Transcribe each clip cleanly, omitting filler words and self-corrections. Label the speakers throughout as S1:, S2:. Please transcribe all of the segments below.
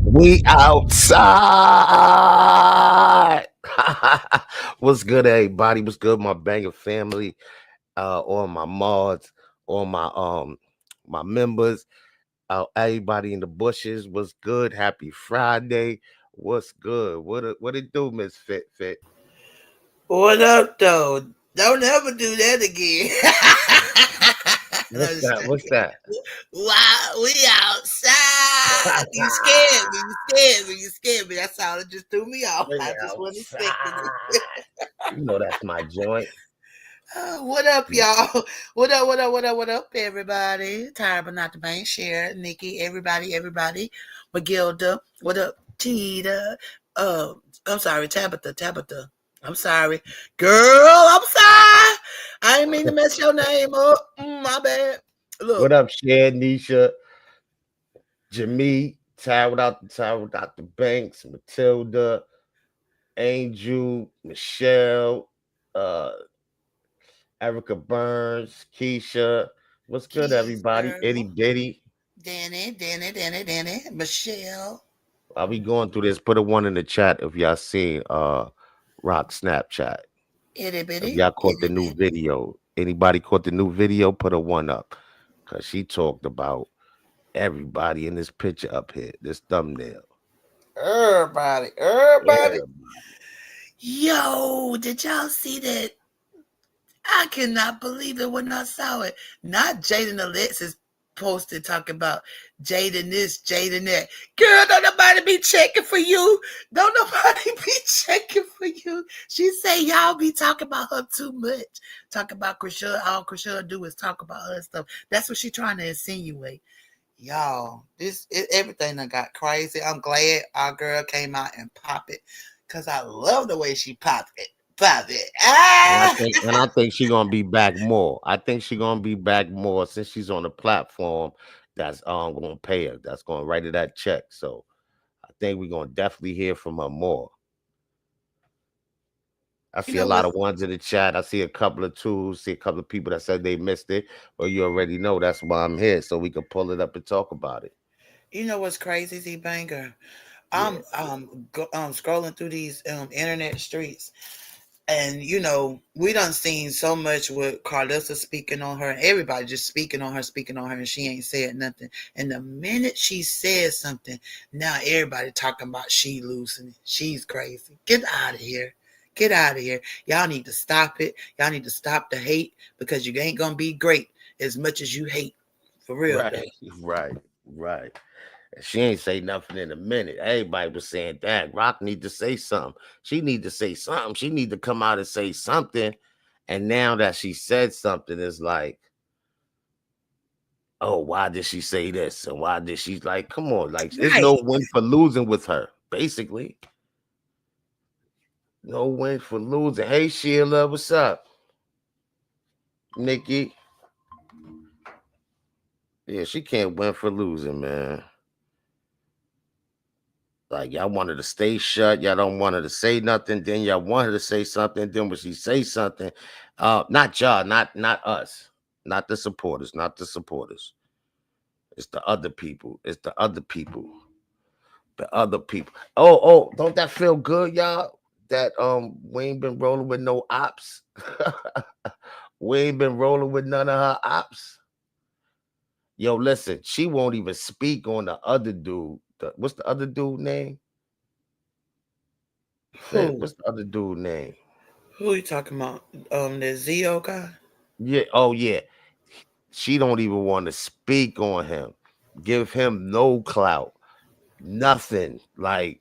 S1: We outside. What's good, everybody? What's good, my banger family? All my mods, all my members, everybody in the bushes. What's good? Happy Friday. What's good? What it do, Miss Fit?
S2: What up, though? Don't ever do that again. No,
S1: What's
S2: just
S1: that? What's
S2: joking.
S1: that?
S2: Wow, we outside. You scared me. You scared me. You scared me. That's all. It just threw me off.
S1: We
S2: I just wasn't expecting it.
S1: outside. You know that's my joint.
S2: What up, y'all? What up, what up, what up, what up, everybody? Tired but not the main share. Nikki, everybody. Magilda, what up, Tita? I'm sorry, Tabitha. I'm sorry. Girl, I'm sorry. I didn't mean to mess your name up. My bad.
S1: What
S2: Look,
S1: up, Shad, Nisha, Jamie, Ty without the Banks, Matilda, Angel, Michelle, uh, Erica Burns, Keisha. What's good,
S2: Keys,
S1: everybody? Itty
S2: girl.
S1: Bitty.
S2: Danny, Michelle.
S1: While we going through this, put a one in the chat if y'all seen Rock Snapchat. If y'all caught the
S2: Itty
S1: new
S2: bitty.
S1: video. Anybody caught the new video, put a one up. Cause she talked about everybody in this picture up here, this thumbnail.
S2: Everybody.
S1: Everybody.
S2: Yo, did y'all see that? I cannot believe it when I saw it. Not Jaidyn Alexis posted talking about Jaidyn this, Jaidyn that. Girl, don't nobody be checking for you. Don't nobody be checking for you. She say y'all be talking about her too much. Talk about Chrisean. All Chrisean do is talk about her stuff. That's what she trying to insinuate. Y'all, everything that got crazy. I'm glad our girl came out and pop it. Cause I love the way she popped it. Pop it.
S1: And I
S2: Ah!
S1: think and I think she gonna be back more. I think she gonna be back more since she's on a platform that's gonna pay her. That's gonna write her that check. So I think we're gonna definitely hear from her more. I
S2: You
S1: see a
S2: know
S1: lot
S2: what?
S1: of ones in the chat. I see a couple of twos, see a couple of people that said they missed it. Well, you already know that's why I'm here, so we can pull it up and talk about it.
S2: You know what's crazy, Z Banger?
S1: Yeah.
S2: Scrolling through these internet streets, and we done seen so much with Karlissa speaking on her, and everybody just speaking on her, and she ain't said nothing. And the minute she says something, now everybody talking about she losing it. She's crazy. Get out of here. Get out of here. Y'all need to stop it. Y'all need to stop the hate because you ain't gonna be great as much as you hate. For real.
S1: Right, right. She ain't say nothing in a minute. Everybody was saying, "Dang, Rock need to say something. She need to say something. She need to come out and say something." And now that she said something, it's like, "Oh, why did she say this? And why did she like? Come on, like, it's
S2: Right.
S1: no win for losing with her. Basically, no win for losing." Hey, Sheila, what's up, Nikki? Yeah, she can't win for losing, man. Like y'all wanted to stay shut, y'all don't want her to say nothing. Then y'all want her to say something. Then when she say something, not y'all, not us, not the supporters, not the supporters. It's the other people. It's the other people. The other people. Oh, don't that feel good, y'all? That we ain't been rolling with no ops. We ain't been rolling with none of her ops. Yo, listen, she won't even speak on the other dude. What's the other dude name?
S2: Who?
S1: What's the other dude name?
S2: Who you talking about? The Zio guy?
S1: Yeah, oh yeah. She don't even want to speak on him. Give him no clout. Nothing. Like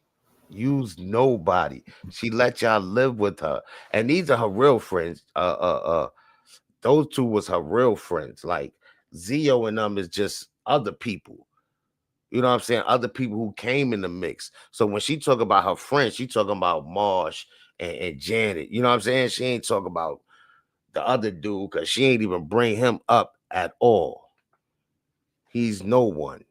S1: use nobody. She let y'all live with her. And these are her real friends. Those two was her real friends. Like Zio and them is just other people. You know what I'm saying? Other people who came in the mix. So when she talk about her friends, she talking about Marsh and Janet. You know what I'm saying? She ain't talking about the other dude because she ain't even bring him up at all. He's no one.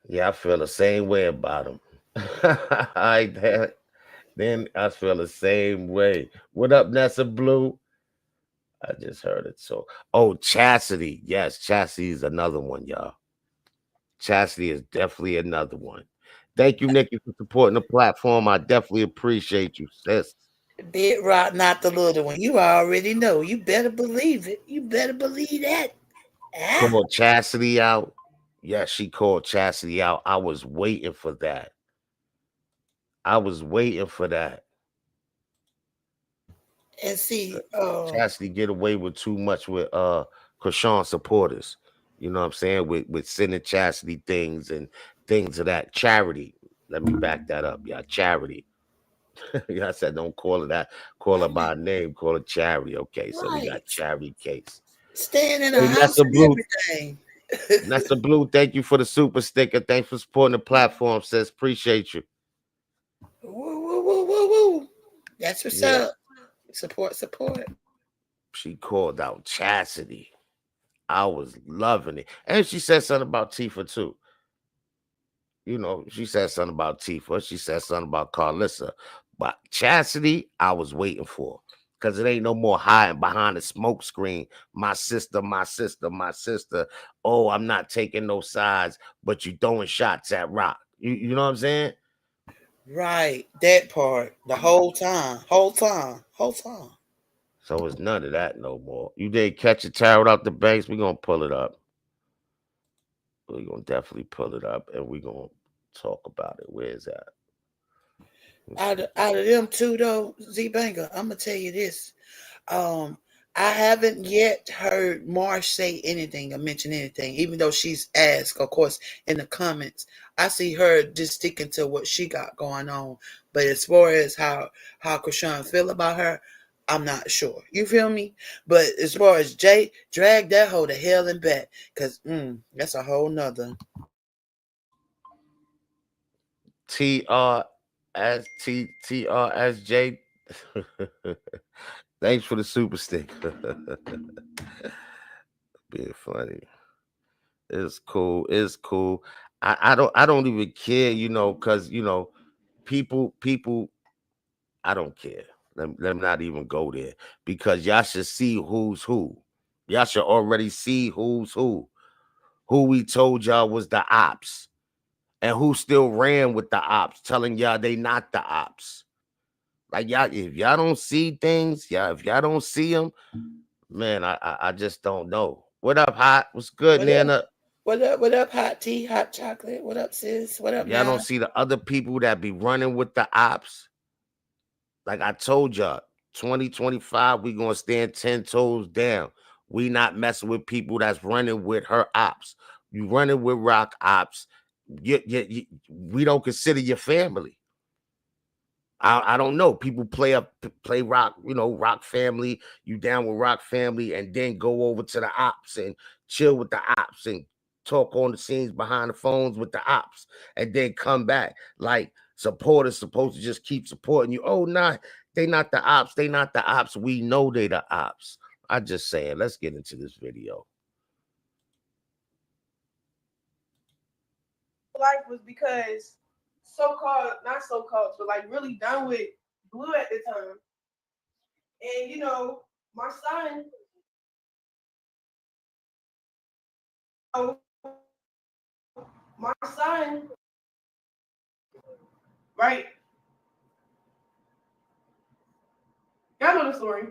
S1: Yeah, I feel the same way about him. Then I feel the same way. What up, Nessa Blue? I just heard it. So, oh, Chastity. Yes, Chastity is another one, y'all. Chastity is definitely another one. Thank you, Nikki, for supporting the platform. I definitely appreciate you, sis.
S2: Big Rock, not the little one. You already know. You better believe it. You better believe that. Ah.
S1: Called Chastity out. Yes, she called Chastity out. I was waiting for that. I was waiting for that.
S2: And see,
S1: Chastity get away with too much with Chrisean supporters. You know what I'm saying? With sending Chastity things and things of that charity. Let me back that up. Yeah, charity. Yeah, I said don't call it that. Call it by name. Call it charity. Okay, so we got
S2: right.
S1: charity case.
S2: Staying in a
S1: Hey,
S2: house
S1: Nessa
S2: and
S1: Blue.
S2: everything.
S1: Nessa Blue, thank you for the super sticker. Thanks for supporting the platform, sis. Appreciate you.
S2: Woo, woo, woo, woo, woo. That's what's
S1: Yeah,
S2: up. Support, support.
S1: she called out Chastity. I was loving it. And she said something about Tifa too. You know, she said something about Tifa. She said something about Karlissa. But Chastity, I was waiting for. Because it ain't no more hiding behind the smoke screen. My sister, my sister, my sister. Oh, I'm not taking no sides, but you throwing shots at Rock. You know what I'm saying?
S2: Right. That part. The whole time. Whole time. Whole time.
S1: So it's none of that no more. You did catch a tarot out the banks, we're gonna pull it up. We're gonna definitely pull it up and we're gonna talk about it. Where is that? Let's see.
S2: Out of them two though, Z Banger, I'm gonna tell you this. Um, I haven't yet heard Marsh say anything or mention anything, even though she's asked, of course, in the comments. I see her just sticking to what she got going on. But as far as how Chrisean feel about her, I'm not sure. You feel me? But as far as Jay, drag that hoe to hell and back, cause that's a whole nother.
S1: TRSJ. Thanks for the super stick. Being funny. It's cool. It's cool. I don't even care, because people I don't care. Let me not even go there because y'all should see who's who. Y'all should already see who's who. Who we told y'all was the ops and who still ran with the ops, telling y'all they not the ops. Like y'all, if y'all don't see things, if y'all don't see them, man, I just don't know. What up, hot? What's good,
S2: What up?
S1: Nana?
S2: What up? What up? Hot tea, hot chocolate. What up, sis? What up,
S1: Y'all
S2: now?
S1: don't see the other people that be running with the ops. Like I told y'all, 2025, we gonna stand 10 toes down. We not messing with people that's running with her ops. You running with rock ops. We don't consider your family. I don't know. People play rock, rock family. You down with rock family, and then go over to the ops and chill with the ops and talk on the scenes behind the phones with the ops, and then come back. Like supporters supposed to just keep supporting you. Oh, nah, they not the ops. They not the ops. We know they the ops. I just saying, let's get into this video.
S3: Life was because so-called, not so-called, but like really done with Blue at the time. And you know, my son, right? Y'all know the story.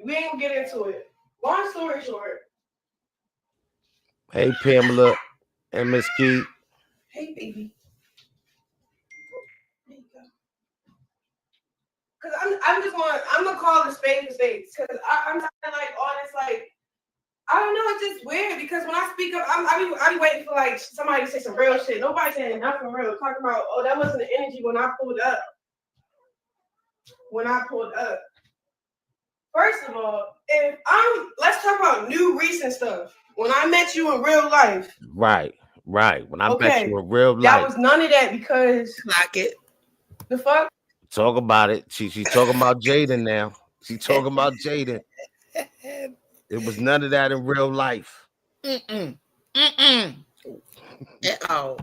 S3: We ain't gonna get into it. Long story short.
S1: Hey, Pamela and Miss Key.
S3: Hey, baby. There you go. Cause I'm gonna call it spade for spades. Cause I'm tired like all this like. I don't know, it's just weird because when I speak up, I be waiting for like somebody to say some real shit. Nobody saying nothing real. Talking about, oh, that wasn't the energy when I pulled up. First of all, let's talk about new recent stuff. When I met you in real life.
S1: Right. When I met you in real life.
S3: That was none of that because
S2: Like it.
S3: The fuck?
S1: Talk about it. She's talking about Jaidyn now. She's talking about Jaidyn. It was none of that in real life.
S2: At all.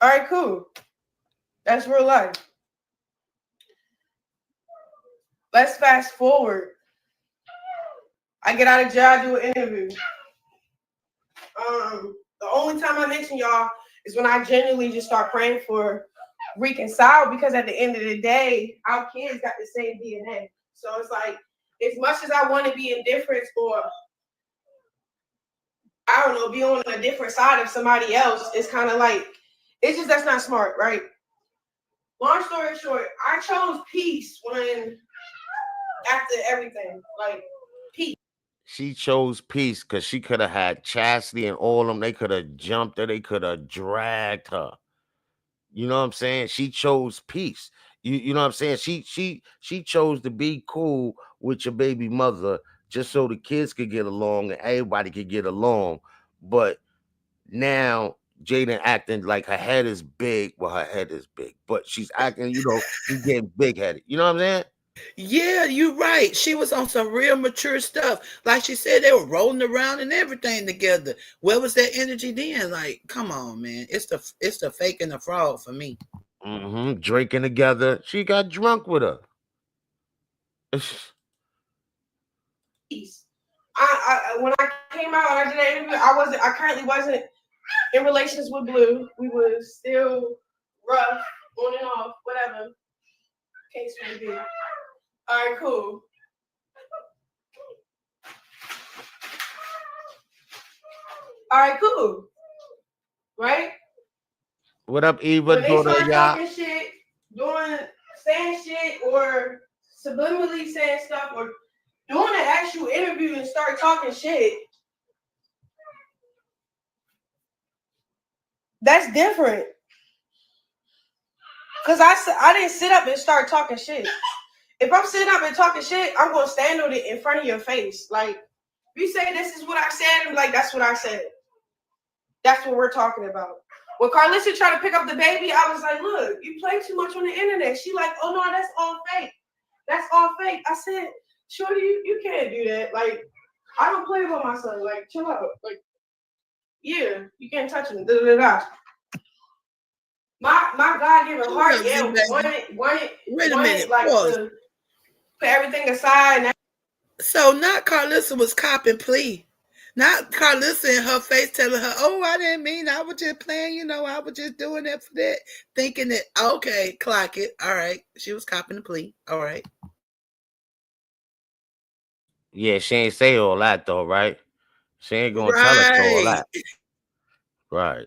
S3: All right, cool. That's real life. Let's fast forward. I get out of jail, I do an interview. The only time I mention y'all is when I genuinely just start praying for reconcile, because at the end of the day, our kids got the same DNA. So it's like, as much as I want to be indifferent or I don't know, be on a different side of somebody else, it's kind of like, it's just, that's not smart, right? Long story short, I chose peace after everything, like peace.
S1: She chose peace because she could have had Chastity and all of them. They could have jumped her. They could have dragged her. You know what I'm saying? She chose peace. You know what I'm saying? She chose to be cool with your baby mother just so the kids could get along and everybody could get along. But now Jaidyn acting like her head is big. Well, her head is big, but she's acting, she's getting big headed. You know what I'm saying?
S2: Yeah, you're right. She was on some real mature stuff. Like she said, they were rolling around and everything together. Where was that energy then? Like, come on, man. It's the fake and the fraud for me.
S1: Drinking together. She got drunk with her.
S3: When I came out and I did that interview, I currently wasn't in relations with Blue. We were still rough, on and off, whatever. Case may be. All right, cool. All right, cool. Right?
S1: What up, Eva?
S3: When they start talking shit, saying shit, or subliminally saying stuff, or doing an actual interview and start talking shit, that's different. Because I didn't sit up and start talking shit. If I'm sitting up and talking shit, I'm going to stand on it in front of your face. Like, if you say this is what I said, I'm like, that's what I said. That's what we're talking about. When Karlissa tried to pick up the baby, I was like, look, you play too much on the internet. She like, oh, no, that's all fake. That's all fake. I said, shorty, you can't do that. Like, I don't play with my son. Like, chill out. Like, yeah, you can't touch him. Da-da-da-da. My God-given heart, yeah, want it.
S2: Wait a minute.
S3: Like, to put everything aside.
S2: So not Karlissa was copping plea. Not Karlissa in her face telling her, oh, I didn't mean, I was just playing, I was just doing that for that. Thinking that, okay, clock it. All right. She was copping the plea. All right.
S1: Yeah, she ain't say all that though, right? She ain't gonna tell us all that. Right.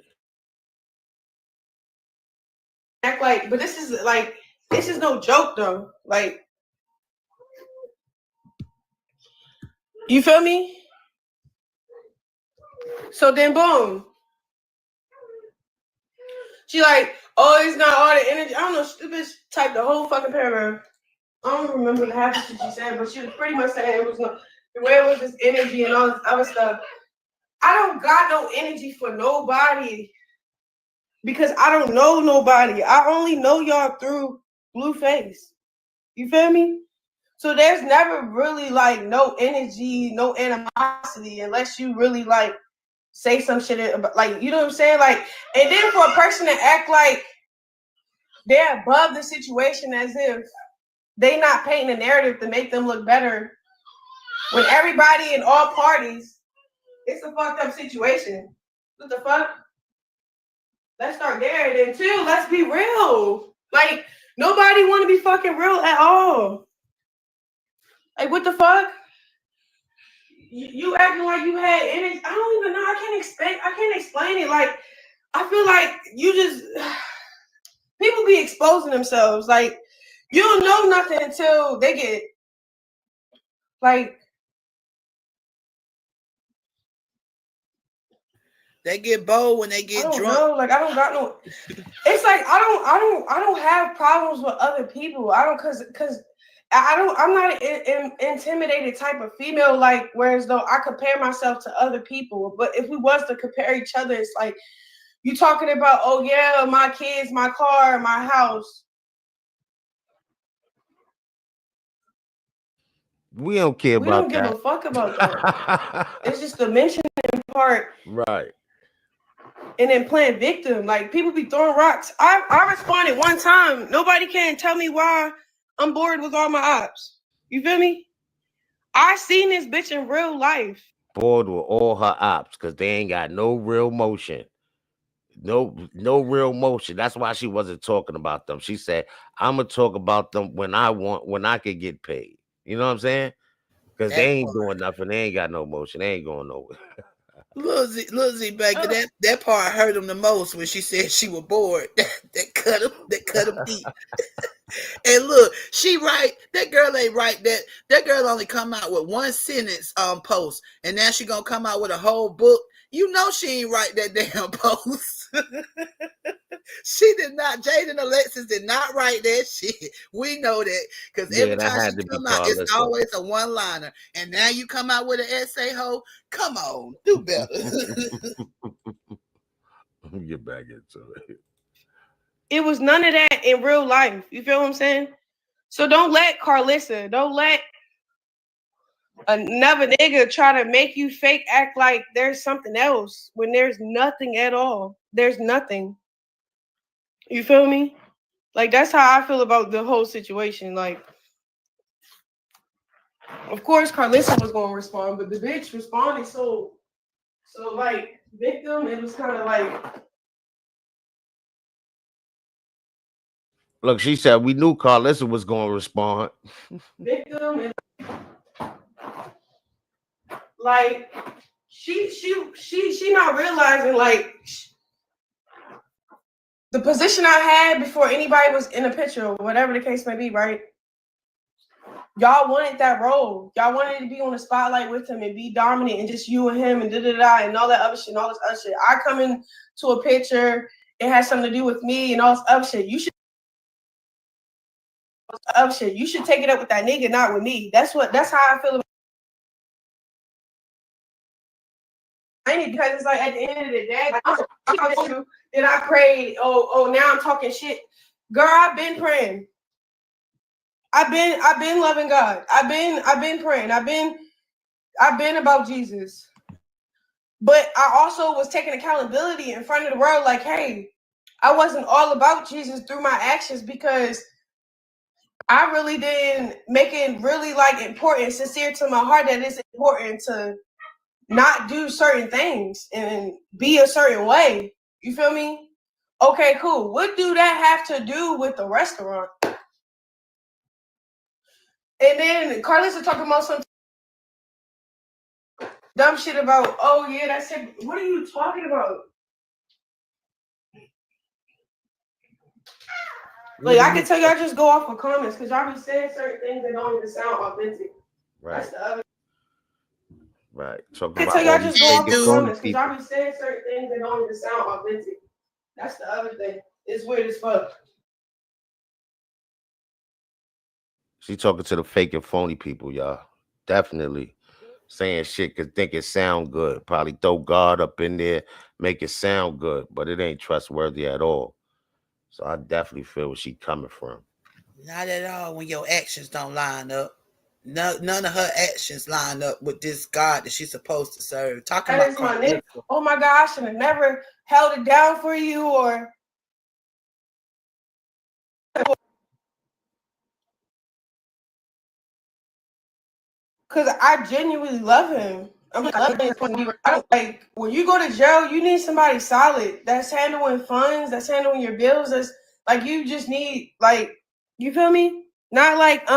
S3: Act like, but this is no joke though. Like, you feel me? So then boom. She like, oh, it's not all the energy. I don't know, stupid typed the whole fucking paragraph. I don't remember the half of shit she said, but she was pretty much saying it was no, where was this energy and all this other stuff. I don't got no energy for nobody because I don't know nobody. I only know y'all through Blueface. You feel me? So there's never really like no energy, no animosity unless you really like say some shit about, like, you know what I'm saying? Like, and then for a person to act like they're above the situation as if they not painting a narrative to make them look better when everybody in all parties, it's a fucked up situation. What the fuck? Let's start there. Then two, let's be real. Like, nobody want to be fucking real at all. Like, what the fuck? You acting like you had energy. I don't even know. I can't explain it. Like, I feel like you just people be exposing themselves. Like, you don't know nothing until they get like
S2: They get bold when they
S3: I
S2: get
S3: don't
S2: drunk.
S3: know. Like, I don't got no. It's like I don't have problems with other people. I don't cause I'm not an intimidated type of female. Like, whereas though I compare myself to other people, but if we was to compare each other, it's like you talking about, oh yeah, my kids, my car, my house.
S1: We don't care
S3: We
S1: about
S3: don't give
S1: that.
S3: a fuck about that. It's just the mentioning part.
S1: Right.
S3: And then playing victim. Like, people be throwing rocks. I responded one time. Nobody can tell me why I'm bored with all my ops. You feel me? I seen this bitch in real life.
S1: Bored with all her ops because they ain't got no real motion. No real motion. That's why she wasn't talking about them. She said, I'm gonna talk about them when I could get paid. You know what I'm saying? Because they
S2: That
S1: ain't
S2: part.
S1: doing nothing. They ain't got no motion. They ain't going nowhere.
S2: Lil Z Baker, that part hurt him the most when she said she was bored. That cut him deep. And look, she right. That girl ain't right. That girl only come out with one sentence post, and now she gonna come out with a whole book. You know she ain't write that damn post. She did not. Jaidyn Alexis did not write that shit. We know that because
S1: Yeah,
S2: every
S1: that
S2: time she
S1: had to be
S2: come out, it's
S1: karlissa.
S2: always a one liner. And now you come out with an essay, ho. Come on, do better.
S1: Get back into it.
S3: It was none of that in real life. You feel what I'm saying? So don't let karlissa, don't let another nigga try to make you fake act like there's something else when there's nothing at all. There's nothing. You feel me? Like, that's how I feel about the whole situation. Like, of course karlissa was gonna respond, but the bitch responded so like victim. It was kind of like
S1: Look, she said we knew karlissa was gonna respond.
S3: victim and like she not realizing like the position I had before anybody was in a picture or whatever the case may be, right? Y'all wanted that role. Y'all wanted to be on the spotlight with him and be dominant and just you and him and da and all that other shit and all this other shit. I come into a picture, it has something to do with me and all this other shit. You should take it up with that nigga, not with me. That's how I feel about it, because it's like at the end of the day, like, then I prayed, oh now I'm talking shit. Girl, I've been praying. I've been loving God. I've been praying. I've been about Jesus. But I also was taking accountability in front of the world, like, hey, I wasn't all about Jesus through my actions because I really didn't make it really like important, sincere to my heart that it's important to not do certain things and be a certain way. You feel me? Okay, cool. What do that have to do with the restaurant? And then karlissa talking about some dumb shit about, oh yeah, that's it. What are you talking about? Like, I can tell y'all just go off of comments because y'all be saying certain things that don't even sound authentic.
S1: Right.
S3: That's the other.
S1: Right.
S3: I
S1: Talking
S3: can
S1: about
S3: tell y'all
S1: all
S3: just
S1: these
S3: go off
S1: fake
S3: of
S1: phony
S3: comments because
S1: people.
S3: y'all be saying certain things that don't even sound authentic. That's the other thing. It's weird as fuck.
S1: She talking to the fake and phony people, y'all. Definitely saying shit cause think it sound good. Probably throw God up in there, make it sound good, but it ain't trustworthy at all. So I definitely feel where she coming from.
S2: Not at all when your actions don't line up. No, none of her actions line up with this God that she's supposed to serve. Talking
S3: That
S2: about
S3: is my nigga.
S2: karlissa.
S3: Oh my God, I should have never held it down for you, or because I genuinely love him. I'm like, I love him. I don't like when you go to jail. You need somebody solid that's handling funds, that's handling your bills. That's like you just need like you feel me? Not like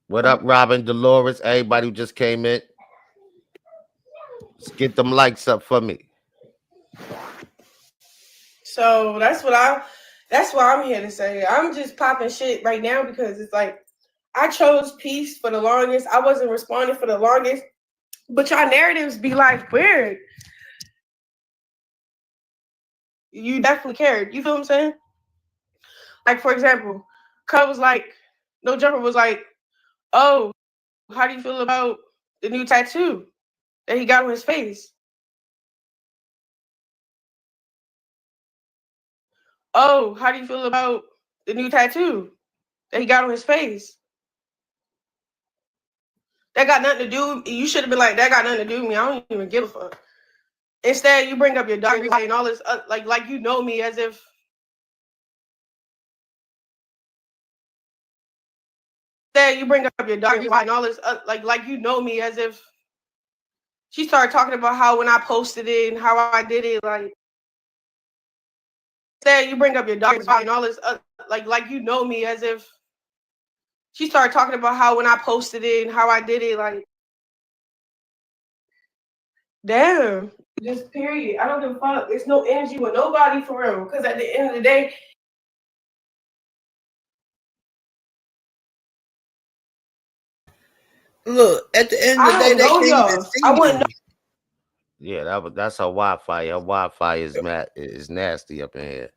S1: What up, Robin, Dolores, everybody who just came in? Let's get them likes up for me.
S3: So that's what I'm here to say. I'm just popping shit right now because it's like I chose peace for the longest. I wasn't responding for the longest. But y'all narratives be like weird. You definitely cared. You feel what I'm saying? Like for example, Cub was like, No Jumper was like, oh, how do you feel about the new tattoo that he got on his face? Oh, how do you feel about the new tattoo that he got on his face? That got nothing to do. You should have been like, that got nothing to do with me. I don't even give a fuck. Instead, you bring up your dog and all this, like you know me as if. Instead, you bring up your dog and all this, like you know me as if. She started talking about how when I posted it and how I did it, like. Instead, you bring up your dog and all this, like you know me as if. She started talking about how when I posted it and how I did it, like. Damn. Just period. I don't give a fuck. There's no energy with nobody for real. Because at the end of the day,
S2: Look, at the end of the
S3: I
S2: day,
S3: don't
S2: they
S3: know
S2: can't even
S3: y'all.
S2: see
S3: I wouldn't know.
S2: you.
S1: Yeah, that's her Wi-Fi. Her Wi-Fi is nasty up in here.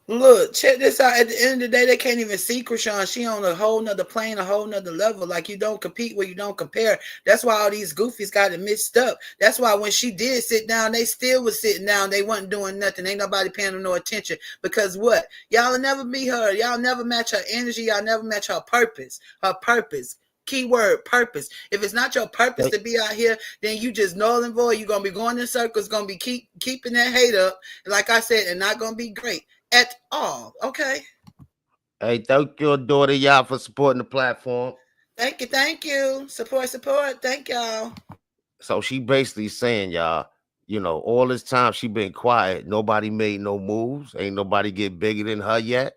S2: Look, check this out. At the end of the day, they can't even see Chrisean. She on a whole nother plane, a whole nother level. Like you don't compete where you don't compare. That's why all these goofies got it mixed up. That's why when she did sit down, they still was sitting down. They wasn't doing nothing. Ain't nobody paying them no attention. Because what? Y'all will never be her. Y'all never match her energy. Y'all never match her purpose. Her purpose. Keyword purpose. If it's not your purpose to be out here, then you just null and void. You're gonna be going in circles, gonna be keeping that hate up, like I said, and not gonna be great at all. Okay.
S1: Hey, thank your daughter, y'all, for supporting the platform.
S2: Thank you. Thank you. Support. Thank y'all.
S1: So she basically saying, y'all, all this time she been quiet. Nobody made no moves. Ain't nobody get bigger than her yet.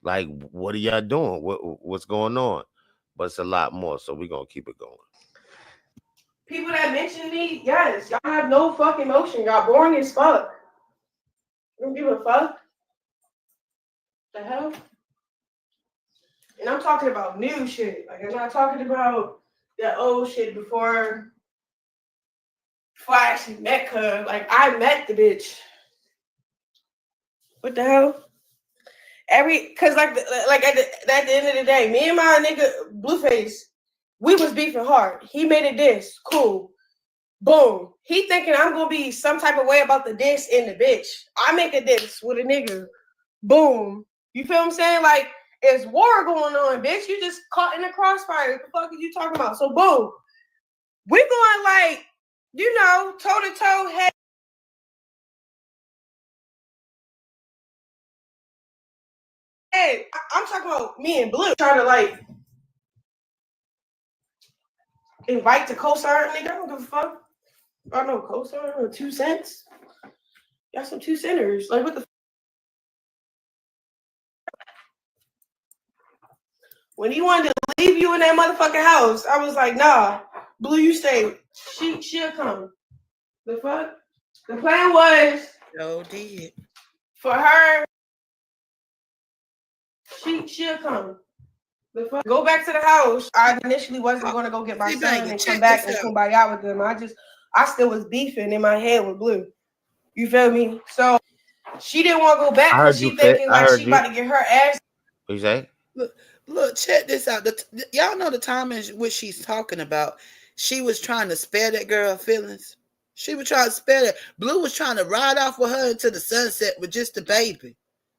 S1: Like, what are y'all doing? What's going on? But it's a lot more, so we're gonna keep it going.
S3: People that mention me, yes, y'all have no fucking emotion. Y'all boring as fuck. You don't give a fuck. The hell? And I'm talking about new shit. Like I'm not talking about that old shit before I actually met her. Like I met the bitch. What the hell? Cause like at the end of the day, me and my nigga Blueface, we was beefing hard. He made a diss. Cool. Boom. He thinking I'm gonna be some type of way about the diss in the bitch. I make a diss with a nigga. Boom. You feel what I'm saying? Like, it's war going on, bitch. You just caught in the crossfire. What the fuck are you talking about? So boom. We going like, toe to toe, head. I'm talking about me and Blue trying to like invite to co-star, nigga. I don't give a fuck. I don't know co-star or 2 cents. Y'all some 2 centers. Like what the when he wanted to leave you in that motherfucking house, I was like, nah, Blue, you stay. She'll come. The fuck? The plan was
S2: Yo, did.
S3: for her. She'll come. The fuck? Go back to the house. I initially wasn't going to go get my son and come back and kumbaya with them. I still was beefing in my head with Blue. You feel me? So she didn't want to go back because she thinking like she about to get her ass.
S1: What you say?
S2: Look, check this out. Y'all know the time in which she's talking about. She was trying to spare that girl feelings. She was trying to spare it. Blue was trying to ride off with her into the sunset with just the baby.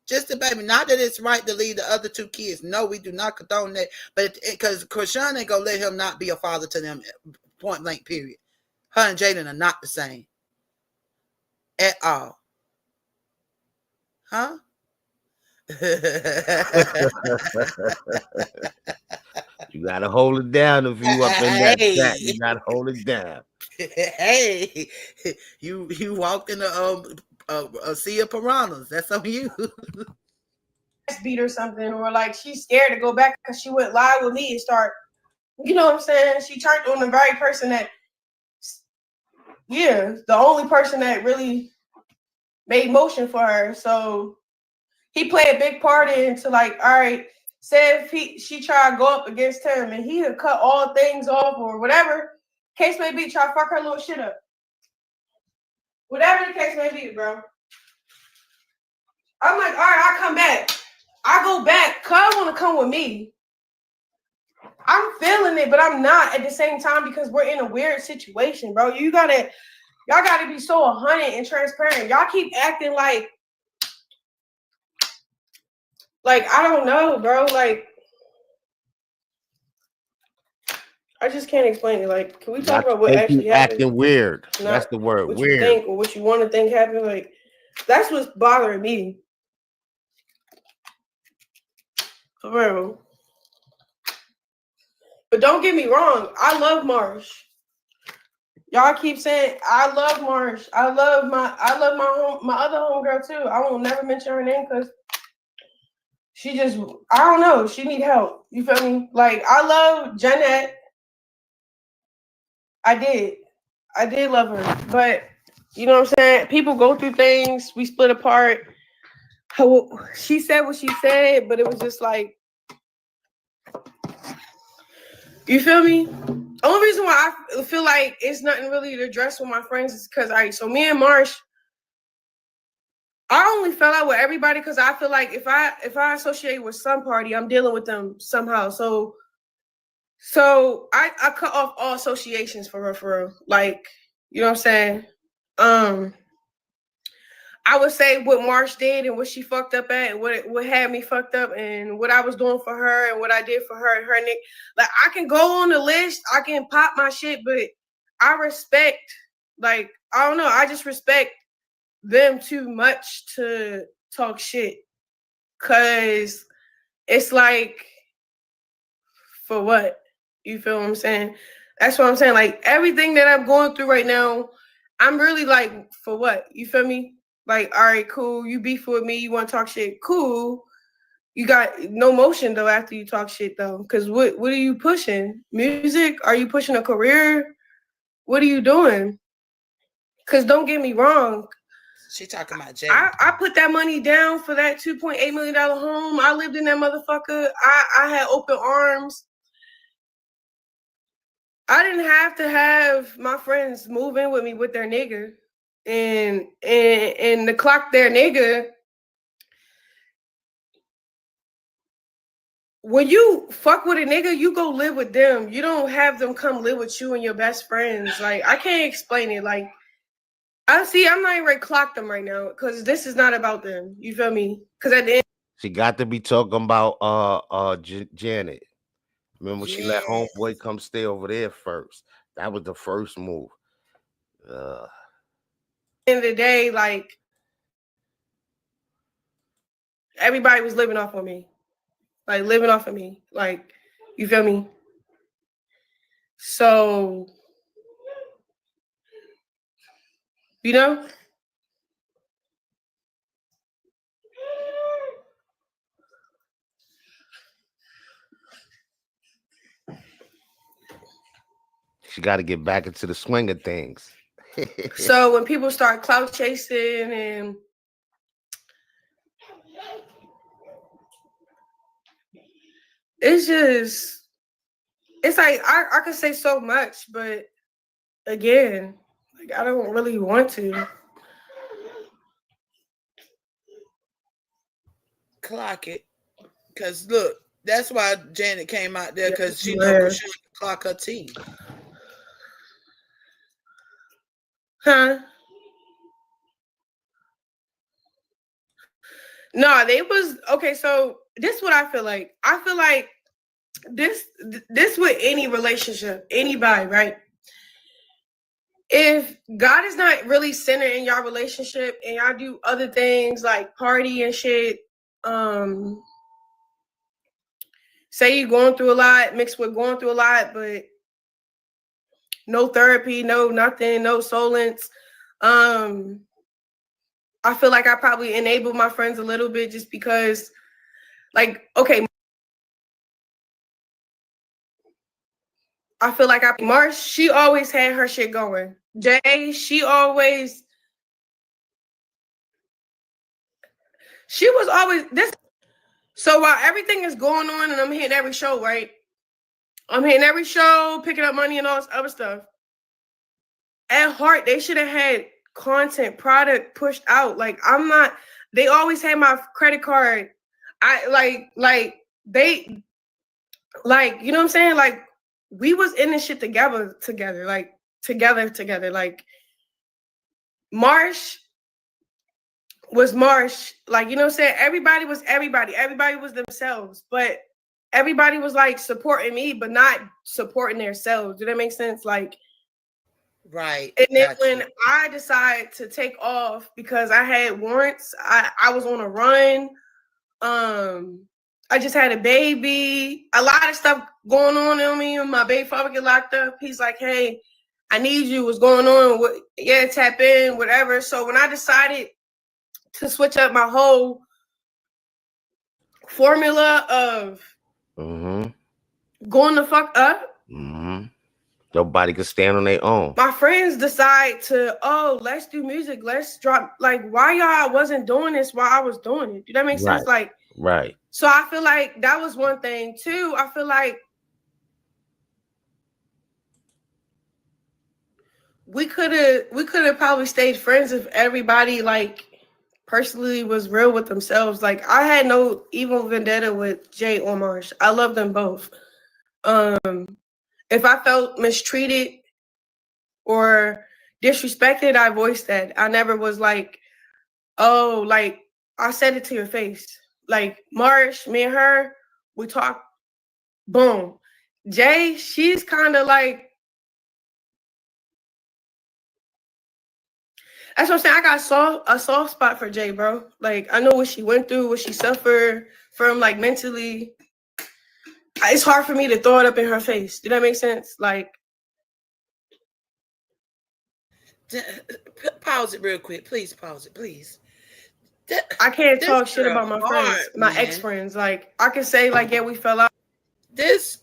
S2: Just the baby. Not that it's right to leave the other two kids. No, we do not condone that. But because Chrisean ain't going to let him not be a father to them, point blank, period. Her and Jaidyn are not the same. At all. Huh?
S1: You gotta hold it down if you up in that chat. You gotta hold it down.
S2: Hey, you walked in a sea of piranhas. That's on you.
S3: Beat or something, or like she's scared to go back because she went live with me and start, you know what I'm saying? She turned on the very person that, yeah, the only person that really made motion for her. So he played a big part into like, all right, say if she tried to go up against him and he had cut all things off or whatever case may be, try to fuck her little shit up. Whatever the case may be, bro. I'm like, all right, I come back. I go back. Cuz want to come with me. I'm feeling it, but I'm not at the same time because we're in a weird situation, bro. Y'all gotta be so 100 and transparent. Y'all keep acting like I don't know, bro. Like, I just can't explain it. Like, can we talk about what actually happened?
S1: Acting weird. That's the word.
S3: What
S1: weird.
S3: You think or what you want to think happened. Like, that's what's bothering me. For real. But don't get me wrong. I love Marsh. Y'all keep saying I love Marsh. I love my other homegirl too. I won't never mention her name because she just, I don't know. She need help. You feel me? Like, I love Jeanette. I did love her. But, you know what I'm saying? People go through things. We split apart. She said what she said, but it was just like, you feel me? Only reason why I feel like it's nothing really to address with my friends is because, all right, so me and Marsh, I only fell out with everybody because I feel like if I associate with some party, I'm dealing with them somehow. So I cut off all associations for her. Like, you know what I'm saying? I would say what Marsh did and what she fucked up at and what had me fucked up and what I was doing for her and what I did for her and her Nick. Like, I can go on the list, I can pop my shit, but I respect, like, I don't know, I just respect them too much to talk shit. Cause it's like, for what? You feel what I'm saying? That's what I'm saying. Like, everything that I'm going through right now, I'm really like, for what? You feel me? Like, all right, cool. You beef with me. You want to talk shit? Cool. You got no motion, though, after you talk shit, though. Because what are you pushing? Music? Are you pushing a career? What are you doing? Because don't get me wrong.
S2: She talking about Jay.
S3: I put that money down for that $2.8 million home. I lived in that motherfucker. I had open arms. I didn't have to have my friends move in with me with their nigga and to clock their nigga. When you fuck with a nigga, you go live with them. You don't have them come live with you and your best friends. Like, I can't explain it. Like, I'm not even ready to clock them right now because this is not about them. You feel me? Because at the end,
S1: she got to be talking about Janet. Remember, she let homeboy come stay over there first. That was the first move.
S3: At the end of the day, like, everybody was living off of me. Like, living off of me. Like, you feel me? So, you know?
S1: She got to get back into the swing of things.
S3: So when people start clout chasing and it's like I could say so much, but again, like, I don't really want to.
S2: Clock it. Because look, that's why Janet came out there, because she knows she can clock her team.
S3: Huh? No, they was okay. So this is what I feel like. I feel like this with any relationship, anybody, right? If God is not really centered in y'all relationship and y'all do other things like party and shit, um, say you're going through a lot, mixed with going through a lot, but no therapy, no nothing, no solence. Um, I feel like I probably enabled my friends a little bit just because, like, okay, I feel like Marsh, she always had her shit going. Jay, she was always this. So while everything is going on and I'm hitting every show, right? I'm hitting every show, picking up money and all this other stuff. At heart, they should have had content, product pushed out. Like I'm not. They always had my credit card. I they you know what I'm saying? Like we was in this shit together, like together. Like Marsh was Marsh. Like you know what I'm saying? Everybody was everybody. Everybody was themselves, but everybody was like supporting me, but not supporting themselves. Do that make sense? Like.
S2: Right.
S3: And then
S2: Gotcha.
S3: when I decided to take off because I had warrants, I was on a run. I just had a baby, a lot of stuff going on me, and my baby father get locked up. He's like, "Hey, I need you. What's going on? Yeah, tap in, whatever." So when I decided to switch up my whole formula of going the fuck up,
S1: nobody could stand on their own.
S3: my friends decide to, let's do music. Let's drop. Like, why y'all wasn't doing this while I was doing it? Do that make sense? Like,
S1: right.
S3: So I feel like that was one thing too. I feel like we could have probably stayed friends if everybody like personally was real with themselves. Like I had no evil vendetta with Jay or Marsh. I love them both. If I felt mistreated or disrespected, I voiced that. I never was like, oh, like I said it to your face. Like Marsh, me and her, we talk, boom. Jay, she's kind of like, that's what I'm saying. I got a soft spot for Jay, bro. Like I know what she went through, what she suffered from, like mentally. It's hard for me to throw it up in her face. Did that make sense? Like,
S2: pause it real quick, please. Pause it, please.
S3: I can't talk shit about my friends, my ex-friends. Like I can say, like, yeah, we fell out.
S2: This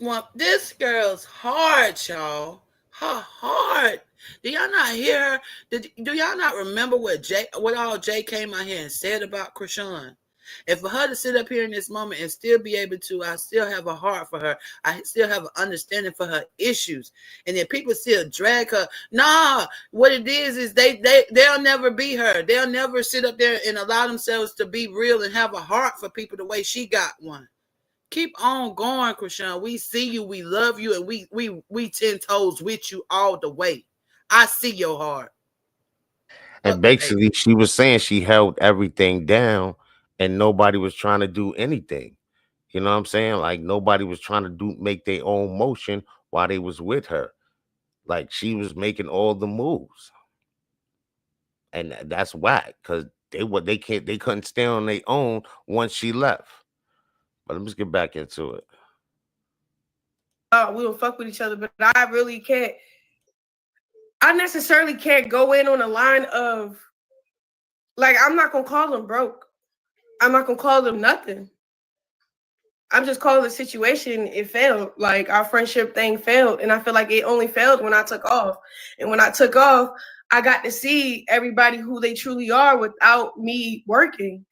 S2: girl's hard, y'all. Her heart. Do y'all not hear her? Do y'all not remember what all Jay came out here and said about Chrisean? And for her to sit up here in this moment and still be able to, I still have a heart for her. I still have an understanding for her issues. And then people still drag her. Nah, what it is they'll never be her. They'll never sit up there and allow themselves to be real and have a heart for people the way she got one. Keep on going, Chrisean. We see you, we love you, and we 10 toes with you all the way. I see your heart.
S1: And basically, she was saying she held everything down, and nobody was trying to do anything. You know what I'm saying? Like nobody was trying to make their own motion while they was with her. Like she was making all the moves, and that's whack because they couldn't stand on their own once she left. But let's get back into it.
S3: We don't fuck with each other, but I really can't. I necessarily can't go in on a line of like I'm not gonna call them broke. I'm not gonna call them nothing. I'm just calling the situation, it failed. Like our friendship thing failed. And I feel like it only failed when I took off. And when I took off, I got to see everybody who they truly are without me working.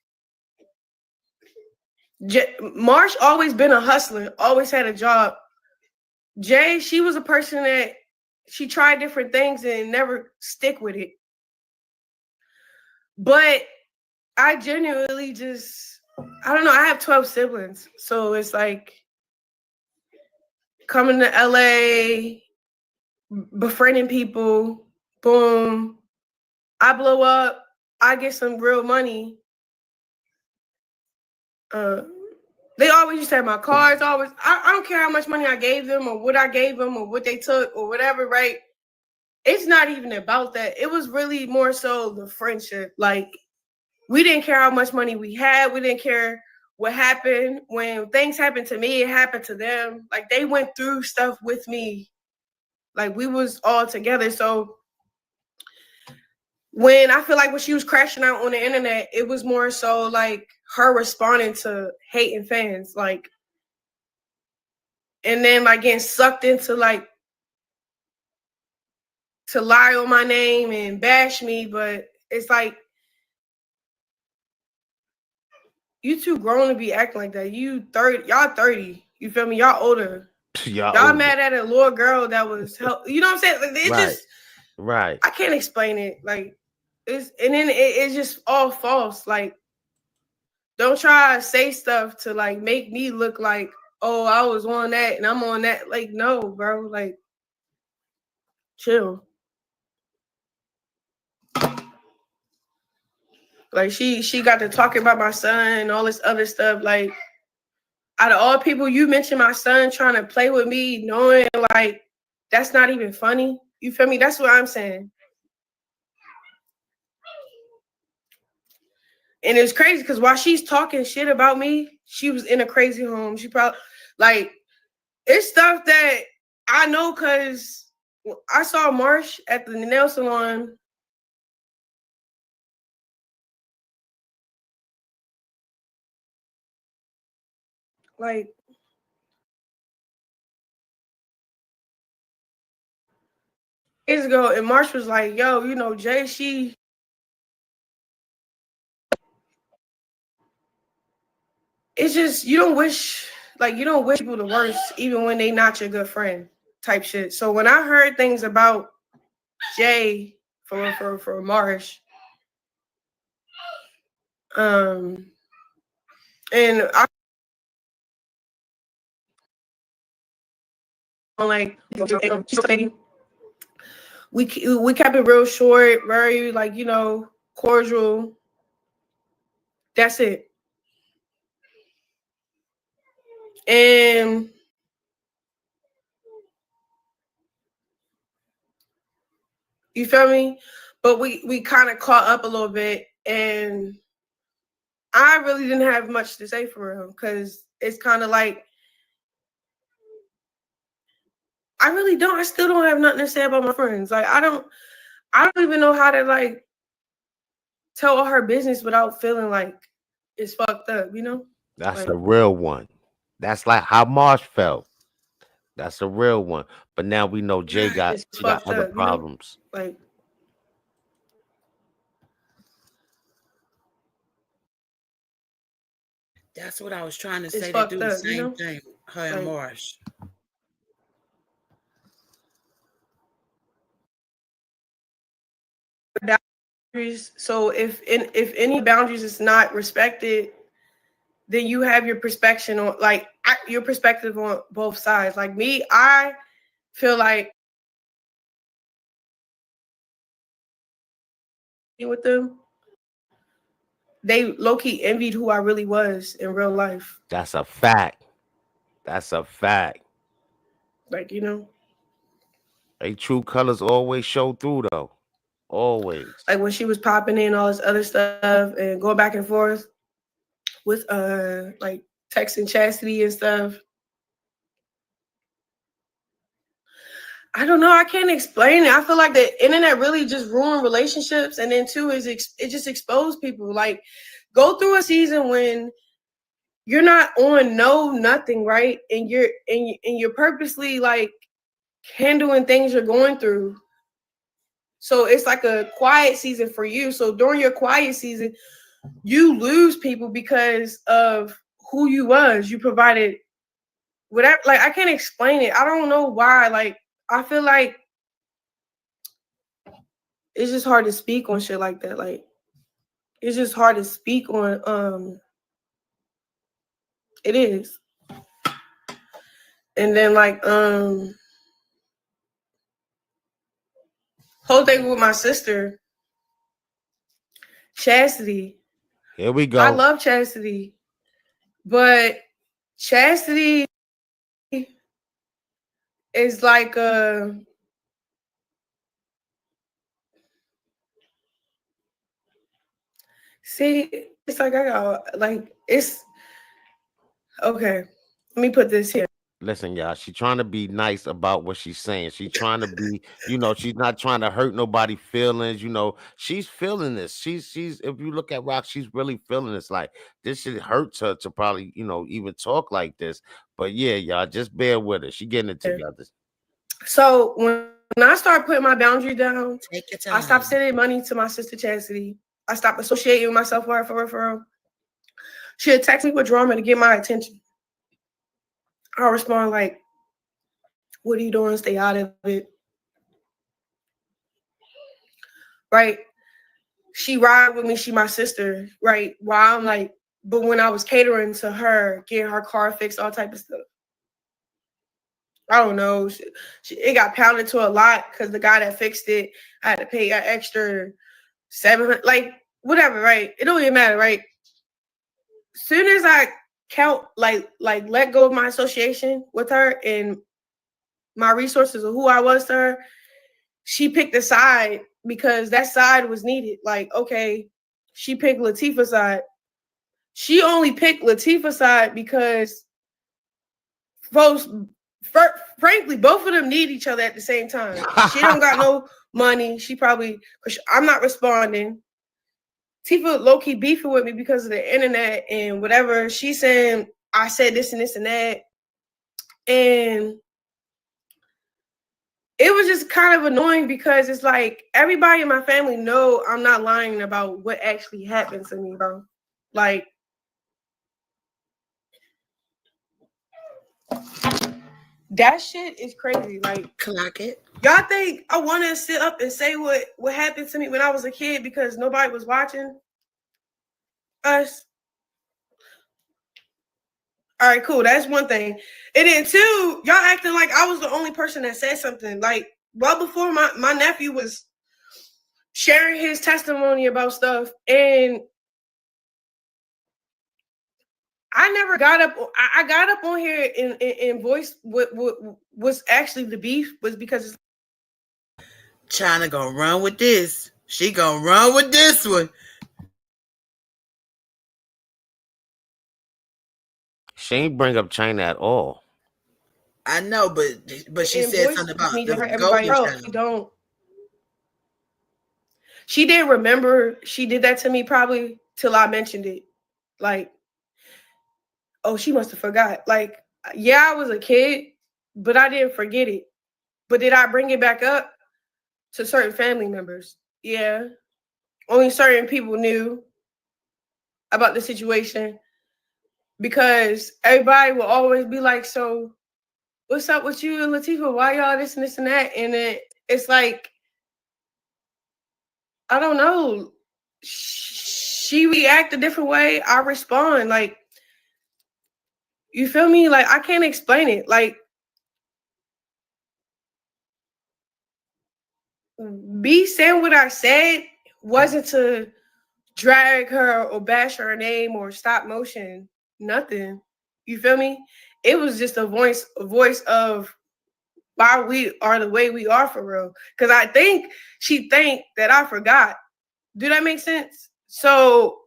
S3: Marsh always been a hustler, always had a job. Jay, she was a person that she tried different things and never stick with it. But I genuinely just, I don't know. I have 12 siblings. So it's like coming to LA, befriending people, boom. I blow up, I get some real money. They always used to have my cards. Always, I don't care how much money I gave them or what I gave them or what they took or whatever, right? It's not even about that. It was really more so the friendship. Like, we didn't care how much money we had. We didn't care what happened. When things happened to me, it happened to them. Like, they went through stuff with me. Like, we was all together. So when I feel like when she was crashing out on the internet, it was more so like her responding to hating fans. Like, and then like getting sucked into like to lie on my name and bash me. But it's like, you too grown to be acting like that. You 30, y'all 30. You feel me? Y'all older. Y'all mad at a little girl that was you know what I'm saying? Like, it
S1: Right.
S3: just
S1: Right.
S3: I can't explain it. Like, it's and then it's just all false. Like, don't try to say stuff to like make me look like, oh, I was on that and I'm on that. Like, no, bro. Like, chill. Like, she got to talking about my son and all this other stuff. Like, out of all people, you mentioned my son trying to play with me, knowing like that's not even funny. You feel me? That's what I'm saying. And it's crazy because while she's talking shit about me, she was in a crazy home. She probably like, it's stuff that I know because I saw Marsh at the nail salon. Like, years ago, and Marsh was like, yo, you know, Jay, it's just, you don't wish people the worst, even when they not your good friend type shit. So when I heard things about Jay for Marsh, and I like, we kept it real short, very like, you know, cordial. That's it. And you feel me? But we kind of caught up a little bit, and I really didn't have much to say for real, because it's kind of like, I still don't have nothing to say about my friends. Like, I don't even know how to like tell all her business without feeling like it's fucked up, you know?
S1: That's
S3: Like,
S1: the real one. That's like how Marsh felt. That's the real one. But now we know Jay got
S3: it's
S1: she got
S3: fucked
S1: other
S3: up, you know?
S1: problems.
S3: Like,
S2: That's what I was trying to
S3: it's
S2: say. They do
S3: fucked
S2: the
S3: up, you
S2: same
S3: know?
S2: thing, her and
S3: Like,
S2: Marsh.
S3: boundaries. So if any boundaries is not respected, then you have your perspective on like your perspective on both sides. Like me, I feel like with them, they low-key envied who I really was in real life.
S1: That's a fact. That's a fact.
S3: Like, you know,
S1: They true colors always show through though. Always.
S3: like when she was popping in all this other stuff and going back and forth with like texting Chastity and stuff. I don't know. I can't explain it. I feel like the internet really just ruined relationships, and then too is it just exposed people. Like, go through a season when you're not on nothing, right? And you're purposely like handling things you're going through. So it's like a quiet season for you. So during your quiet season, you lose people because of who you was. You provided whatever. Like, I can't explain it. I don't know why. Like, I feel like it's just hard to speak on shit like that. Like, it's just hard to speak on. It is. And then like whole thing with my sister. Chastity.
S1: Here we
S3: I
S1: go.
S3: love Chastity, but Chastity is like a see. It's like I got like it's okay. Let me put this here.
S1: Listen, y'all, she's trying to be nice about what she's saying. She's trying to be, she's not trying to hurt nobody's feelings. She's feeling this. She's if you look at Rock, she's really feeling this. Like this shit hurts her to probably, even talk like this. But yeah, y'all, just bear with her. She getting it together.
S3: So when I start putting my boundary down,
S2: Take your
S3: I
S2: time.
S3: stopped sending money to my sister Chastity. I stopped associating myself with her for referral. She'll text me with drama to get my attention. I'll respond like, "What are you doing? Stay out of it." Right? She ride with me. She my sister. Right? While I'm like, but when I was catering to her, getting her car fixed, all type of stuff. I don't know. It got pounded to a lot because the guy that fixed it had to pay an extra 700, like whatever, right? It don't even matter, right? Soon as I count, like let go of my association with her and my resources of who I was to her, she picked a side because that side was needed. Like, okay, she picked Latifah's side. She only picked Latifah's side because folks, frankly, both of them need each other at the same time. She don't got no money. She probably, I'm not responding. Tifa low-key beefing with me because of the internet and whatever. She saying I said this and this and that. And it was just kind of annoying because it's like everybody in my family know I'm not lying about what actually happened to me, bro. Like, that shit is crazy. Like,
S2: Clock it.
S3: y'all think I want to sit up and say what happened to me when I was a kid because nobody was watching us? All right, cool. That's one thing. And then two, y'all acting like I was the only person that said something. Like, well before my nephew was sharing his testimony about stuff, and I never got up. I got up on here and voiced what was actually the beef was because it's
S2: China gonna run with this. She gonna run with this one.
S1: She ain't bring up China at all.
S2: I know, but she said
S3: voice
S2: something about
S3: need to hurt
S2: the
S3: everybody
S2: golden
S3: else.
S2: child.
S3: Don't. She didn't remember she did that to me probably till I mentioned it. Like, oh, she must have forgot. Like, yeah, I was a kid, but I didn't forget it. But did I bring it back up to certain family members? Yeah. Only certain people knew about the situation because everybody will always be like, so what's up with you and Latifah? Why y'all this and this and that? And it's like, I don't know. She react a different way. I respond. Like, you feel me? Like, I can't explain it. Like, me saying what I said wasn't to drag her or bash her name or stop motion. Nothing. You feel me? It was just a voice of why we are the way we are for real. Because I think she think that I forgot. Do that make sense? So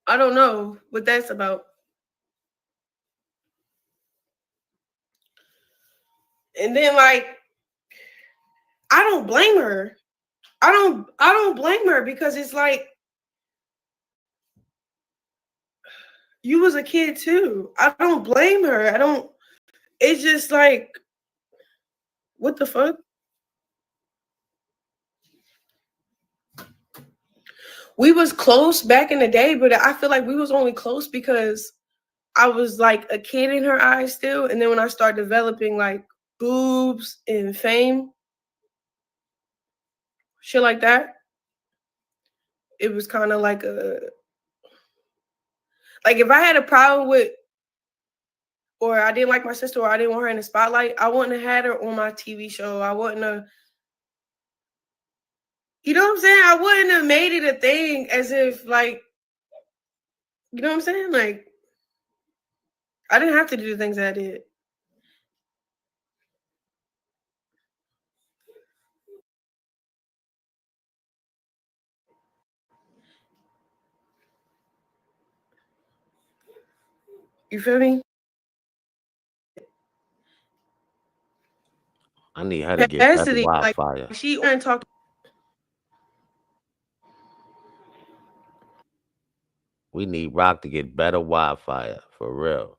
S3: I don't know what that's about. And then like I don't blame her. I don't blame her because it's like you was a kid too. I don't blame her. I don't it's just like what the fuck? We was close back in the day, but I feel like we was only close because I was like a kid in her eyes still. And then when I started developing like boobs and fame, shit like that, it was kind of like if I had a problem with or I didn't like my sister or I didn't want her in the spotlight, I wouldn't have had her on my TV show. I wouldn't have You know what I'm saying? I wouldn't have made it a thing as if, like, you know what I'm saying? Like, I didn't have to do the things that I did. You feel me?
S1: I need her to get better
S3: Cassidy, like,
S1: Wi-Fi.
S3: she went and talked.
S1: We need Rock to get better Wi-Fi for real.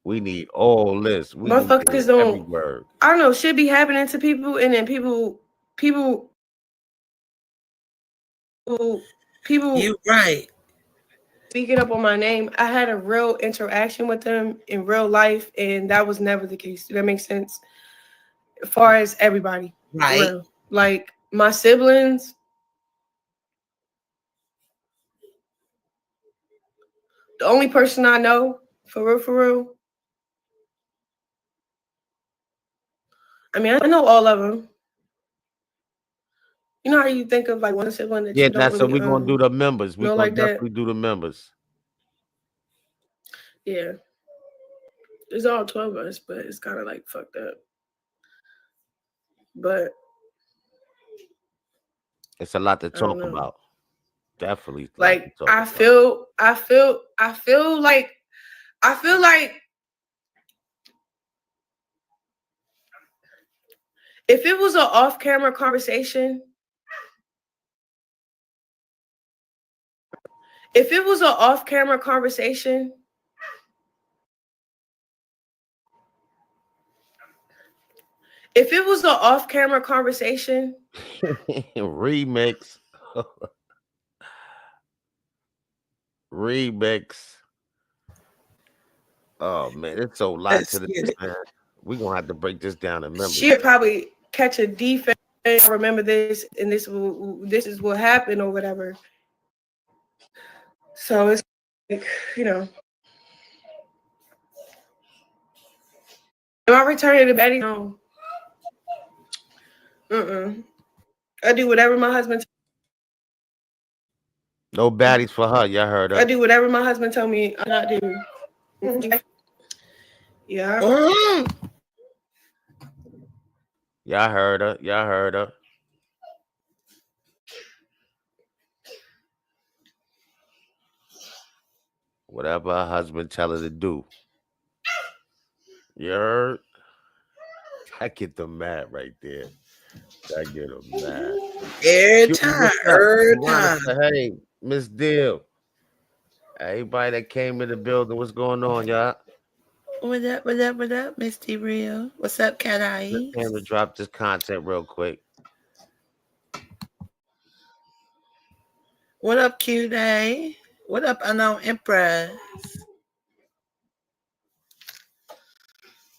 S1: We need all this. We need to
S3: Motherfuckers
S1: hear every
S3: don't.
S1: word.
S3: I don't know. Shit be happening to people, and then people.
S2: You right.
S3: Speaking up on my name, I had a real interaction with them in real life, and that was never the case. Does that make sense? As far as everybody,
S2: Right.
S3: real. Like my siblings, the only person I know, for real. I mean, I know all of them. You know how you think of like one sibling that
S1: Yeah,
S3: you don't
S1: that's what
S3: really
S1: we're gonna do the members. We're
S3: know
S1: gonna
S3: like that.
S1: definitely do the members.
S3: Yeah. There's all 12 of us, but it's kind of like fucked up. But
S1: it's a lot to talk about. Definitely.
S3: Like I feel like if it was an off-camera conversation, if it was an off-camera conversation,
S1: remix. Remix. Oh man, it's so lot to this, man. We're gonna have to break this down in members.
S3: She'd probably catch a defense. Remember this, and this is what happened or whatever. So it's like, you know. Am I returning to Betty? No. I do whatever my husband.
S1: No baddies for her. Y'all heard her.
S3: I do whatever my husband tell me I not do. Yeah.
S1: Y'all heard her. Whatever her husband tell her to do. You heard? I get them mad right there. I get them mad.
S2: Every time.
S1: Hey, Miss Deal. Everybody that came in the building, what's going on, y'all?
S2: What up, Misty Real? What's up, Cat Eyes?
S1: Let's to drop this content real quick.
S2: What up, Q-Day? What up, Unknown Empress?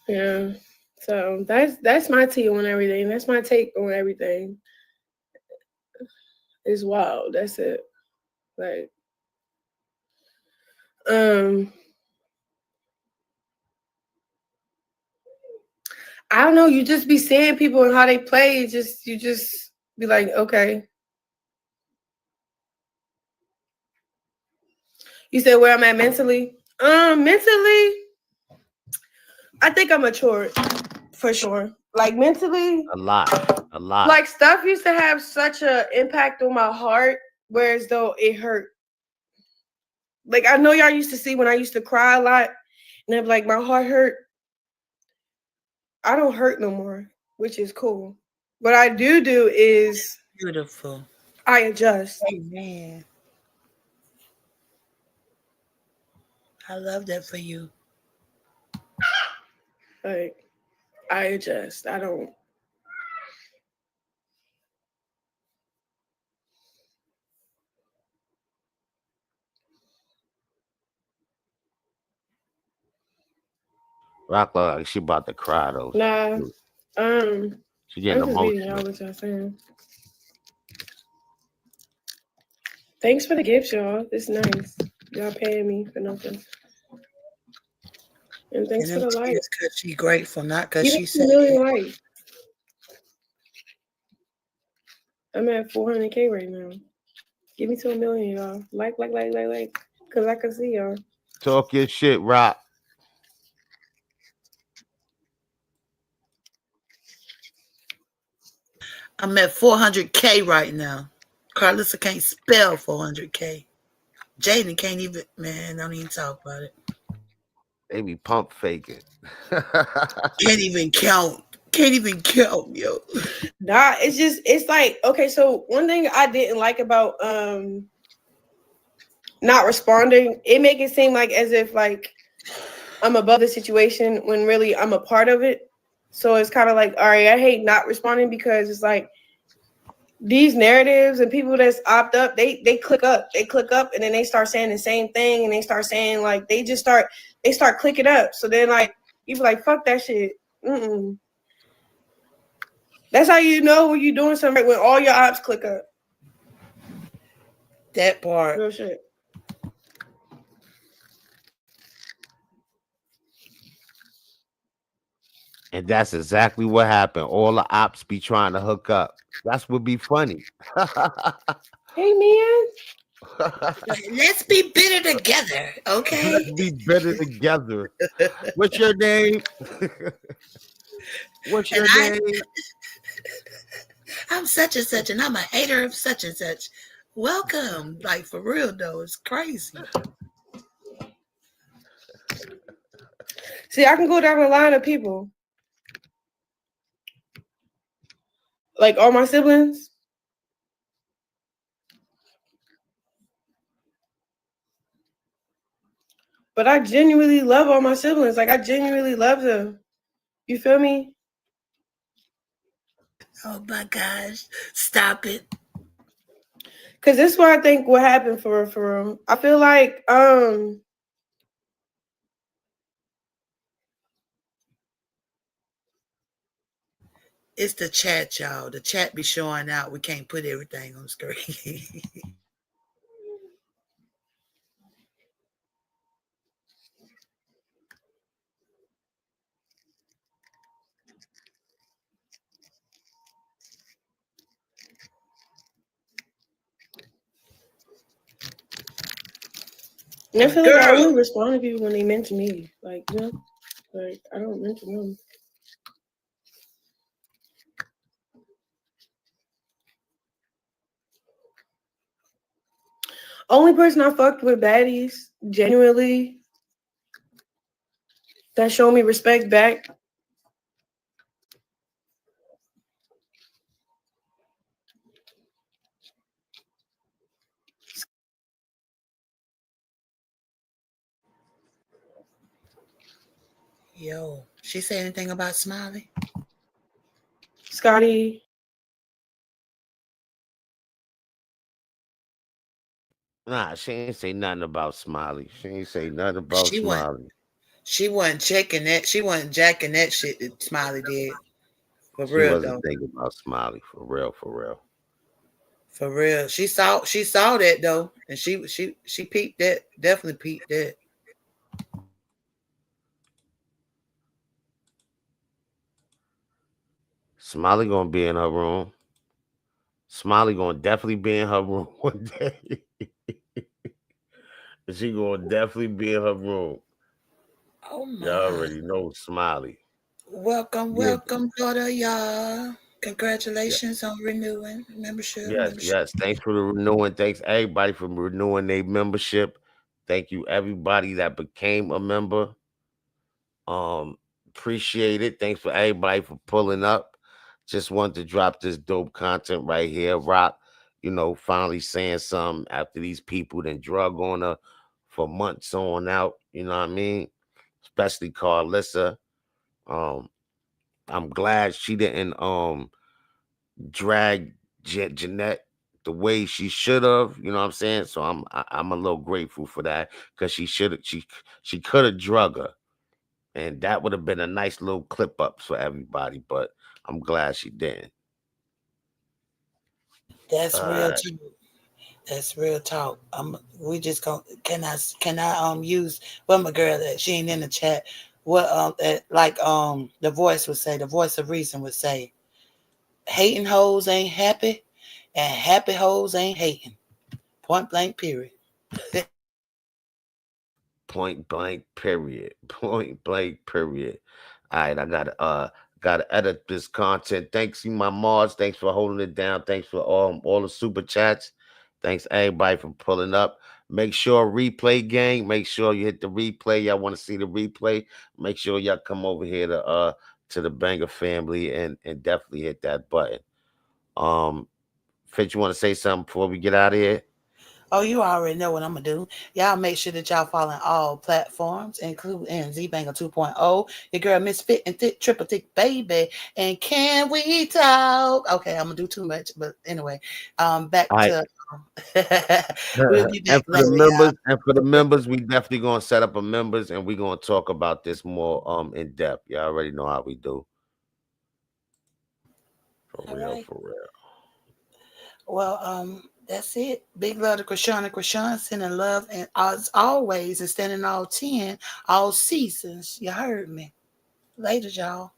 S3: Yeah. So that's my tea on everything. That's my take on everything. It's wild. That's it. Like, I don't know. You just be seeing people and how they play. You just be like, okay. You said where I'm at mentally? Mentally, I think I'm matured for sure. Like mentally,
S1: a lot.
S3: Like stuff used to have such an impact on my heart, whereas though it hurt. Like I know y'all used to see when I used to cry a lot, and I'm like, my heart hurt. I don't hurt no more, which is cool. What I do is
S2: beautiful.
S3: I adjust.
S2: Amen. I love that for you.
S3: Like I adjust. I don't.
S1: Rock like she about to cry though.
S3: Nah.
S1: She getting emotional.
S3: What y'all saying. Thanks for the gifts, y'all. It's nice. Y'all paying me for nothing. And thanks for the light.
S2: Because she's grateful, not because she said
S3: really right. I'm at 400K right now. Give me to a million, y'all. Like, because I can see y'all.
S1: Talk your shit, Rock.
S2: I'm at 400K right now. Karlissa can't spell 400K. Jaidyn can't even, man, don't even talk about it.
S1: They be pump faking.
S2: Can't even count. Can't even count, yo.
S3: Nah, it's like, okay, so one thing I didn't like about not responding, it make it seem like as if like I'm above the situation when really I'm a part of it. So it's kind of like, all right, I hate not responding because it's like these narratives and people that's opt up, they click up, and then they start saying the same thing, and they start saying like they start clicking up. So then like you be like, fuck that shit. Mm-mm. That's how you know when you're doing something right, when all your ops click up.
S2: That part.
S3: Real shit.
S1: And that's exactly what happened. All the ops be trying to hook up. That's what be funny.
S3: Hey man.
S2: Let's be better together, okay?
S1: Let's be better together. What's your name? What's
S2: And
S1: your name?
S2: I'm such and such, and I'm a hater of such and such. Welcome. Like, for real, though. It's crazy.
S3: See, I can go down the line of people. Like all my siblings. But I genuinely love all my siblings. Like I genuinely love them. You feel me?
S2: Oh, my gosh. Stop it.
S3: Cause this is what I think what happened for real. I feel like
S2: It's the chat, y'all. The chat be showing out. We can't put everything on screen.
S3: and I
S2: My
S3: feel like I
S2: girl.
S3: only respond to people when they mention me. Like, you know, like I don't mention them. Only person I fucked with baddies, genuinely, that show me respect back.
S2: Yo, she say anything about Smiley?
S3: Scotty.
S1: Nah, she ain't say nothing about Smiley. She ain't say nothing about
S2: She wasn't.
S1: Smiley.
S2: She wasn't checking that. She wasn't jacking that shit that Smiley did. For
S1: She
S2: real,
S1: wasn't
S2: though.
S1: thinking about Smiley for real, for real.
S2: For real. She saw that though. And she peeped that. Definitely peeped that.
S1: Smiley gonna be in her room. Smiley gonna definitely be in her room one day. She gonna definitely be in her room.
S2: Oh
S1: You
S2: my.
S1: already know Smiley.
S2: Welcome,
S1: Yeah,
S2: welcome, daughter, y'all.
S1: yeah,
S2: Congratulations on renewing membership.
S1: yes,
S2: Membership.
S1: yes. Thanks for the renewing. Thanks everybody for renewing their membership. Thank you everybody that became a member. Um, Appreciate it. Thanks for everybody for pulling up. Just wanted to drop this dope content right here. Rock, finally saying something after these people then drug on her for months on out. You know what I mean? Especially Carlissa. Um, I'm glad she didn't drag Jeanette the way she should have. You know what I'm saying? So I'm a little grateful for that because she could have drug her, and that would have been a nice little clip up for everybody. But I'm glad she didn't.
S2: That's real
S1: Uh,
S2: too. That's real talk. We just going can I use what my girl that she ain't in the chat. What like the voice would say, the voice of reason would say, hating hoes ain't happy And happy hoes ain't hating. Point blank, period.
S1: Point blank period. Point blank period. All right, I gotta edit this content. Thanks you, my Mars. Thanks for holding it down. Thanks for all the super chats. Thanks everybody for pulling up. Make sure replay gang. Make sure you hit the replay. Y'all want to see the replay? Make sure y'all come over here to the Banger family and definitely hit that button. Um, Fitz, you want to say something before we get out of here?
S2: Oh, you already know what I'm gonna do. Y'all make sure that y'all following all platforms, including Z-Banger 2.0, your girl Miss Fit and Thick Triple Thick Baby. And can we talk? Okay, I'm gonna do too much, but anyway, back
S1: All right.
S2: to we'll be back
S1: And for the
S2: later,
S1: members,
S2: y'all.
S1: we definitely gonna set up a members and we're gonna talk about this more in depth. You all already know how we do. For
S2: All
S1: real,
S2: right.
S1: for real.
S2: Well, that's it. Big love to Chrisean and Chrisean, sending love and as always, and standing all 10, all seasons. You heard me. Later, y'all.